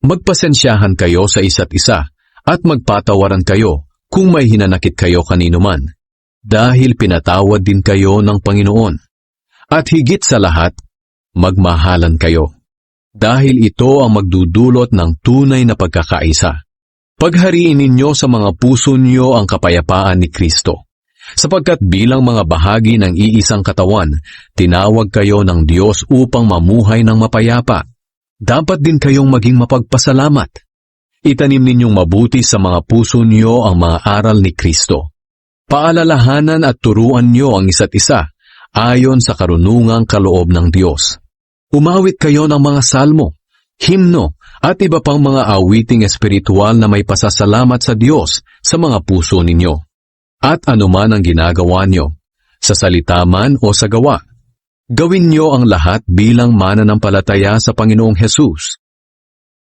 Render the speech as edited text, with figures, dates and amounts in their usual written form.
Magpasensyahan kayo sa isa't isa at magpatawaran kayo kung may hinanakit kayo kanino man, dahil pinatawad din kayo ng Panginoon. At higit sa lahat, magmahalan kayo, dahil ito ang magdudulot ng tunay na pagkakaisa. Paghariin ninyo sa mga puso niyo ang kapayapaan ni Kristo, sapagkat bilang mga bahagi ng iisang katawan, tinawag kayo ng Diyos upang mamuhay ng mapayapa. Dapat din kayong maging mapagpasalamat. Itanim ninyong mabuti sa mga puso niyo ang mga aral ni Kristo. Paalalahanan at turuan niyo ang isa't isa ayon sa karunungang kaloob ng Diyos. Umawit kayo ng mga salmo, himno, at iba pang mga awiting espiritual na may pasasalamat sa Diyos sa mga puso ninyo. At anuman ang ginagawa niyo, sa salita man o sa gawa, gawin niyo ang lahat bilang mananampalataya sa Panginoong Hesus,